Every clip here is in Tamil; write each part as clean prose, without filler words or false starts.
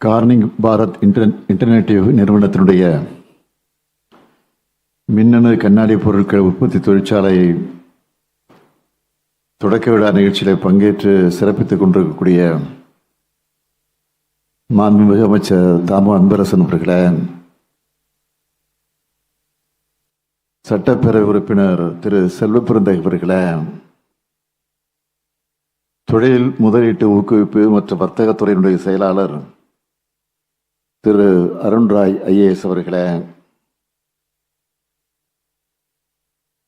கார்னிங் பாரத் இன்டர்நேட்டிவ் நிறுவனத்தினுடைய மின்னணு கண்ணாடி பொருட்கள் உற்பத்தி தொழிற்சாலை தொடக்க விழா நிகழ்ச்சியில் பங்கேற்று சிறப்பித்துக் கொண்டிருக்கக்கூடிய மாண்புமிகு அமைச்சர் தாமு அன்பரசன் அவர்களே, சட்டப்பேரவை உறுப்பினர் திரு செல்வப்பிறந்தை அவர்களே, தொழில் முதலீட்டு ஊக்குவிப்பு மற்றும் வர்த்தகத்துறையினுடைய செயலாளர் திரு அருண்ராய் ஐஏஎஸ் அவர்களே,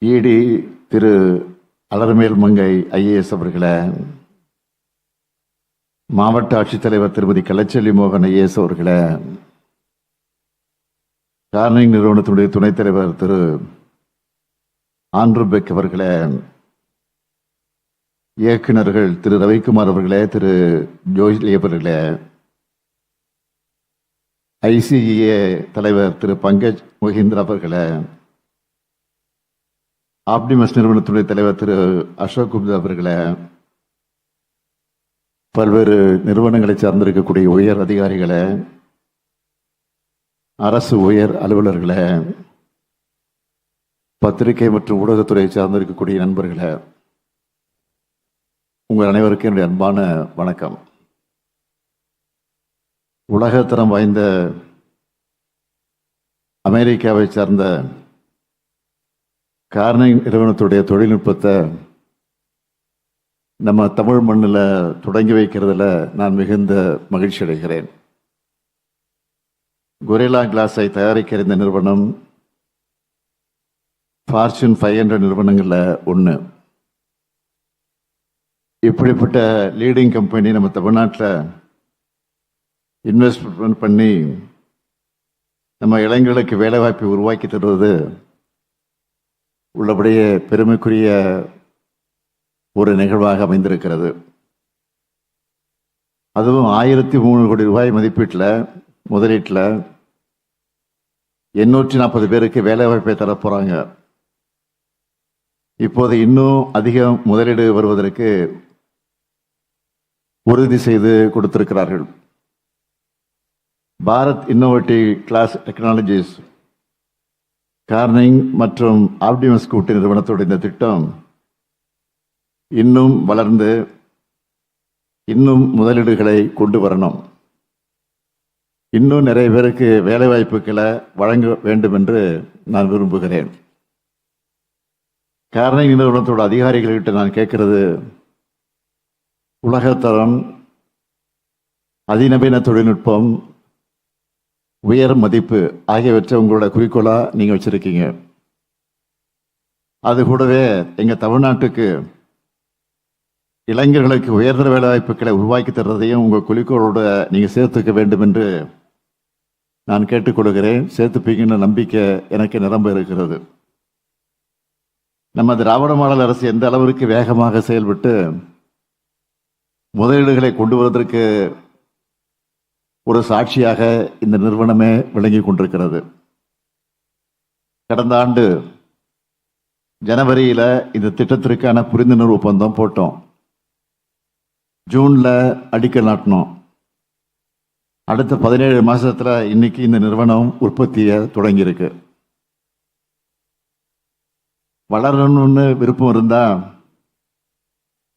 இடி திரு அலர்மேல் மங்கை ஐஏஎஸ் அவர்களே, மாவட்ட ஆட்சித்தலைவர் திருமதி கலைச்செல்வி மோகன் ஐஏஎஸ் அவர்களே, கார்னிங் நிறுவனத்தினுடைய துணைத் தலைவர் திரு ஆண்ட்ரூ பெக் அவர்களே, இயக்குநர்கள் திரு ரவிக்குமார் அவர்களே, திரு ஜோய்லி அவர்களே, ஐசிஏ தலைவர் திரு பங்கஜ் மொஹிந்திரா அவர்களே, ஆப்டிமஸ் நிறுவனத்துடைய தலைவர் திரு அசோக் குப்தா அவர்களே, பல்வேறு நிறுவனங்களை சார்ந்திருக்கக்கூடிய உயர் அதிகாரிகளே, அரசு உயர் அலுவலர்களே, பத்திரிகை மற்றும் ஊடகத்துறையை சார்ந்திருக்கக்கூடிய நண்பர்களே, உங்கள் அனைவருக்கும் என்னுடைய அன்பான வணக்கம். உலகத்தரம் வாய்ந்த அமெரிக்காவை சார்ந்த கார்னிங் நிறுவனத்துடைய தொழில்நுட்பத்தை நம்ம தமிழ் மண்ணில் தொடங்கி வைக்கிறதுல நான் மிகுந்த மகிழ்ச்சி அடைகிறேன். கொரில்லா கிளாஸை தயாரிக்கிற இந்த நிறுவனம் ஃபார்ச்சூன் 500 நிறுவனங்களில் ஒன்று. இப்படிப்பட்ட லீடிங் கம்பெனி நம்ம தமிழ்நாட்டில் இன்வெஸ்ட்மெண்ட் பண்ணி நம்ம இளைஞர்களுக்கு வேலைவாய்ப்பை உருவாக்கி தருவது உள்ளபடியே பெருமைக்குரிய ஒரு நிகழ்வாக அமைந்திருக்கிறது. அதுவும் 1003 கோடி ரூபாய் மதிப்பீட்டில் முதலீட்டில் 840 பேருக்கு வேலைவாய்ப்பை தரப்போகிறாங்க. இப்போது இன்னும் அதிக முதலீடு வருவதற்கு உறுதி செய்து கொடுத்திருக்கிறார்கள். Bharat Innovative Glass Technologies Corning மற்றும் ஆப்டிமஸ் கூட்டு நிறுவனத்தோட இந்த திட்டம் இன்னும் வளர்ந்து இன்னும் முதலீடுகளை கொண்டு வரணும், இன்னும் நிறைய பேருக்கு வேலைவாய்ப்புகளை வழங்க வேண்டும் என்று நான் விரும்புகிறேன். கார்னிங் நிறுவனத்தோட அதிகாரிகள்கிட்ட நான் கேட்கிறது, உலகத்தரம், அதிநவீன தொழில்நுட்பம், உயர் மதிப்பு ஆகியவற்றை உங்களோட குறிக்கோளாக நீங்கள் வச்சுருக்கீங்க. அது கூடவே எங்கள் தமிழ்நாட்டுக்கு இளைஞர்களுக்கு உயர்தர வேலைவாய்ப்புகளை உருவாக்கி தர்றதையும் உங்கள் குறிக்கோளோடு நீங்கள் சேர்த்துக்க வேண்டும் என்று நான் கேட்டுக்கொள்கிறேன். சேர்த்துப்பீங்கன்னு நம்பிக்கை எனக்கு நிரம்ப இருக்கிறது. நம்ம திராவிட மாடல் அரசு எந்த அளவிற்கு வேகமாக செயல்பட்டு முதலீடுகளை கொண்டு வருவதற்கு ஒரு சாட்சியாக இந்த நிறுவனமே விளங்கி கொண்டிருக்கிறது. கடந்த ஆண்டு ஜனவரியில் இந்த திட்டத்திற்கான புரிந்துணர்வு ஒப்பந்தம் போட்டோம். ஜூனில் அடிக்கல் நாட்டினோம். அடுத்த 17 மாசத்துல இன்னைக்கு இந்த நிறுவனம் உற்பத்தியை தொடங்கியிருக்கு. வளரணும்னு விருப்பம் இருந்தா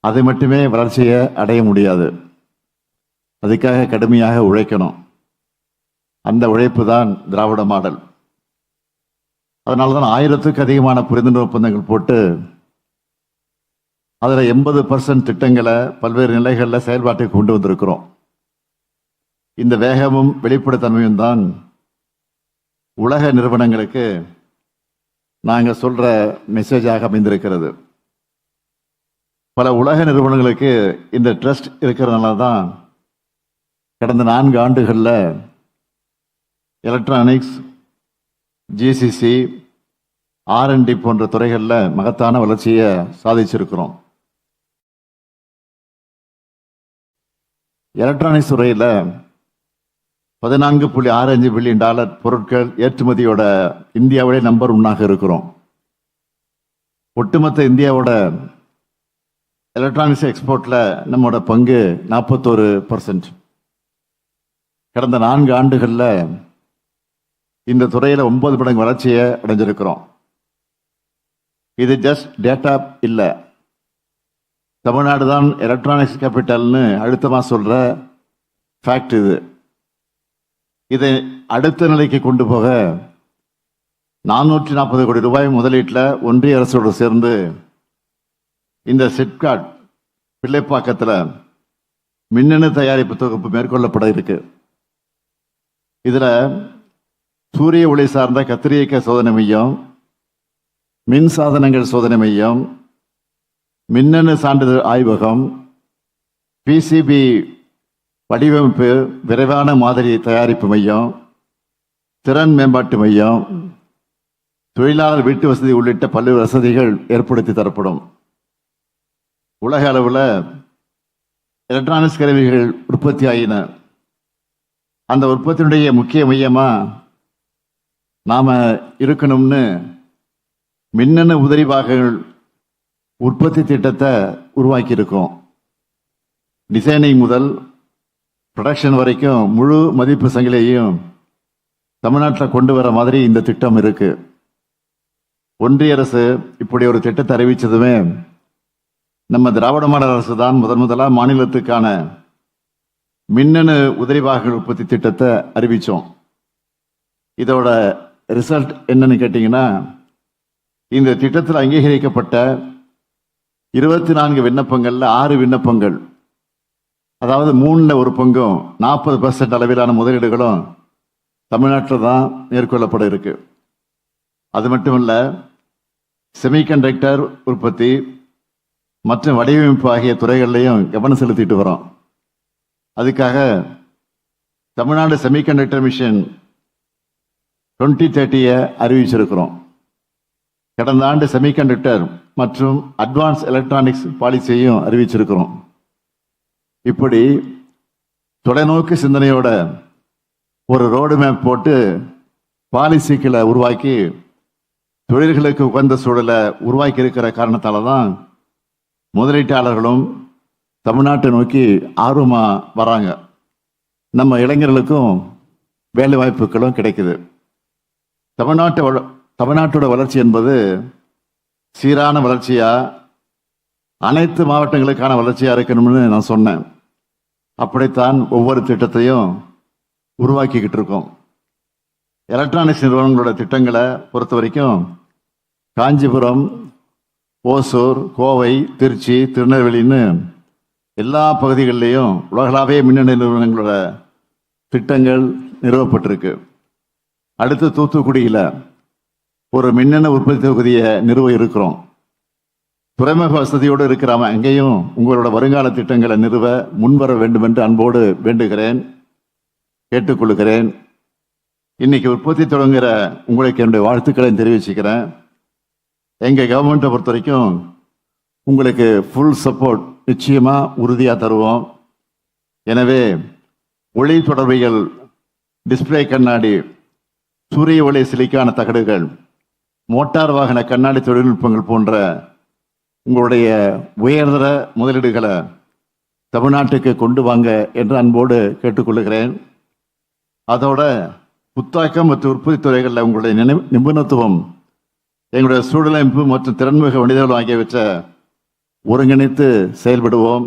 அதை மட்டுமே வளர்ச்சியை அடைய முடியாது. அதுக்காக கடுமையாக உழைக்கணும். அந்த உழைப்பு தான் திராவிட மாடல். அதனால தான் 1000க்கு அதிகமான புரிந்துணர்வு ஒப்பந்தங்கள் போட்டு அதில் 80% திட்டங்களை பல்வேறு நிலைகளில் செயல்பாட்டுக்கு கொண்டு வந்திருக்கிறோம். இந்த வேகமும் வெளிப்படைத்தன்மையும் தான் உலக நிறுவனங்களுக்கு நாங்கள் சொல்கிற மெசேஜாக அமைந்திருக்கிறது. பல உலக நிறுவனங்களுக்கு இந்த ட்ரஸ்ட் இருக்கிறதுனால தான் கடந்த 4 ஆண்டுகளில் எலக்ட்ரானிக்ஸ், ஜிசிசி, R&D போன்ற துறைகளில் மகத்தான வளர்ச்சியை சாதிச்சிருக்கிறோம். எலக்ட்ரானிக்ஸ் துறையில் $14.65 பில்லியன் பொருட்கள் ஏற்றுமதியோட இந்தியாவிலே நம்பர் 1 இருக்கிறோம். ஒட்டுமொத்த இந்தியாவோட எலக்ட்ரானிக்ஸ் எக்ஸ்போர்ட்டில் நம்மளோட பங்கு 41%. கடந்த 4 ஆண்டுகளில் இந்த துறையில் 9 மடங்கு வளர்ச்சியை அடைஞ்சிருக்கிறோம். இது ஜஸ்ட் டேட்டா இல்லை, தமிழ்நாடு தான் எலக்ட்ரானிக்ஸ் கேபிட்டல்னு அழுத்தமாக சொல்கிற ஃபேக்ட் இது. இதை அடுத்த நிலைக்கு கொண்டு போக 440 கோடி ரூபாய் முதலீட்டில் ஒன்றிய அரசோடு சேர்ந்து இந்த சிப்காட் பிள்ளைப்பாக்கத்தில் மின்னணு தயாரிப்பு தொகுப்பு மேற்கொள்ளப்பட இருக்கு. இதில் சூரிய ஒளி சார்ந்த கத்திரியக்க சோதனை மையம், மின் சாதனங்கள் சோதனை மையம், மின்னணு சான்றிதழ் ஆய்வகம், பிசிபி வடிவமைப்பு விரைவான மாதிரி தயாரிப்பு மையம், திறன் மேம்பாட்டு மையம், தொழிலாளர் வீட்டு வசதி உள்ளிட்ட பல்வேறு வசதிகள் ஏற்படுத்தி தரப்படும். உலக அளவில் எலக்ட்ரானிக்ஸ் கருவிகள் உற்பத்தி ஆகின. அந்த உற்பத்தியினுடைய முக்கிய மையமா நாம இருக்கணும்னு மின்னணு உதிரி பாகங்கள் உற்பத்தி திட்டத்தை உருவாக்கி இருக்கோம். டிசைனிங் முதல் ப்ரொடக்ஷன் வரைக்கும் முழு மதிப்பு சங்கிலியையும் தமிழ்நாட்டில் கொண்டு வர மாதிரி இந்த திட்டம் இருக்கு. ஒன்றிய அரசு இப்படி ஒரு திட்டத்தை அறிவிச்சதுமே நம்ம திராவிட மாடல் அரசு தான் முதலாக மாநிலத்துக்கான மின்னணு உதிரிபாகங்கள் உற்பத்தி திட்டத்தை அறிவிச்சோம். இதோட ரிசல்ட் என்னன்னு கேட்டீங்கன்னா, இந்த திட்டத்தில் அங்கீகரிக்கப்பட்ட 24 விண்ணப்பங்கள்ல 6 விண்ணப்பங்கள், அதாவது 3ல் ஒரு பங்கும் 40% அளவிலான முதலீடுகளும் தமிழ்நாட்டில் தான் மேற்கொள்ளப்பட இருக்கு. அது மட்டுமல்ல, செமிகண்டக்டர் உற்பத்தி மற்றும் வடிவமைப்பு ஆகிய துறைகள்லையும் கவனம் செலுத்திட்டு வரோம். அதுக்காக தமிழ்நாடு செமிகண்டக்டர் மிஷன் 2030 அறிவிச்சிருக்கிறோம். கடந்த ஆண்டு செமிகண்டக்டர் மற்றும் அட்வான்ஸ் எலக்ட்ரானிக்ஸ் பாலிசியையும் அறிவிச்சிருக்கிறோம். இப்படி தொலைநோக்கு சிந்தனையோட ஒரு ரோடு மேப் போட்டு பாலிசிக்களை உருவாக்கி தொழில்களுக்கு உகந்த சூழலை உருவாக்கி இருக்கிற காரணத்தால தான் முதலீட்டாளர்களும் தமிழ்நாட்டை நோக்கி ஆர்வமா வராங்க. நம்ம இளைஞர்களுக்கும் வேலை வாய்ப்புகளும் கிடைக்குது. தமிழ்நாட்டோட வளர்ச்சி என்பது சீரான வளர்ச்சியா, அனைத்து மாவட்டங்களுக்கான வளர்ச்சியா இருக்கணும்னு நான் சொன்னேன். அப்படித்தான் ஒவ்வொரு திட்டத்தையும் உருவாக்கிக்கிட்டு இருக்கோம். எலக்ட்ரானிக்ஸ் நிறுவனங்களோட திட்டங்களை பொறுத்த வரைக்கும் காஞ்சிபுரம், ஓசூர், கோவை, திருச்சி, திருநெல்வேலின்னு எல்லா பகுதிகளிலையும் உலகளாவிய மின்னணு நிறுவனங்களோட திட்டங்கள் நிறுவப்பட்டிருக்கு. அடுத்து தூத்துக்குடியில் ஒரு மின்னணு உற்பத்தி தொகுதியை நிறுவ இருக்கிறோம். துறைமுக வசதியோடு இருக்கிறாம அங்கேயும் உங்களோட வருங்கால திட்டங்களை நிறுவ முன்வர வேண்டும் என்று அன்போடு வேண்டுகிறேன், கேட்டுக்கொள்கிறேன். இன்னைக்கு உற்பத்தி தொடங்குகிற உங்களுக்கு என்னுடைய வாழ்த்துக்களை தெரிவிச்சுக்கிறேன். எங்கள் கவர்மெண்ட்டை பொறுத்த வரைக்கும் உங்களுக்கு ஃபுல் சப்போர்ட் நிச்சயமாக உறுதியாக தருவோம். எனவே ஒளி தொடர்பிகள், டிஸ்பிளே கண்ணாடி, சூரிய ஒளி சிலிக்கான தகடுகள், மோட்டார் வாகன கண்ணாடி தொழில்நுட்பங்கள் போன்ற உங்களுடைய உயர்தர முதலீடுகளை தமிழ்நாட்டுக்கு கொண்டு வாங்க என்று அன்போடு கேட்டுக்கொள்கிறேன். அதோட புத்தாக்கம் மற்றும் உற்பத்தி துறைகளில் உங்களுடைய நிபுணத்துவம், எங்களுடைய சூழலமைப்பு மற்றும் திறன்மிகு மனிதர்கள் ஆகியவற்றை ஒருங்கிணைத்து செயல்படுவோம்.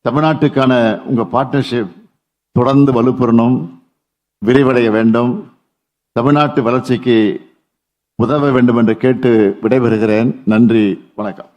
தமிழ்நாட்டுக்கான உங்கள் பார்ட்னர்ஷிப் தொடர்ந்து வலுப்பெறணும், விரிவடைய வேண்டும். தமிழ்நாட்டு வளர்ச்சிக்கு உதவ வேண்டும் என்று கேட்டு விடைபெறுகிறேன். நன்றி, வணக்கம்.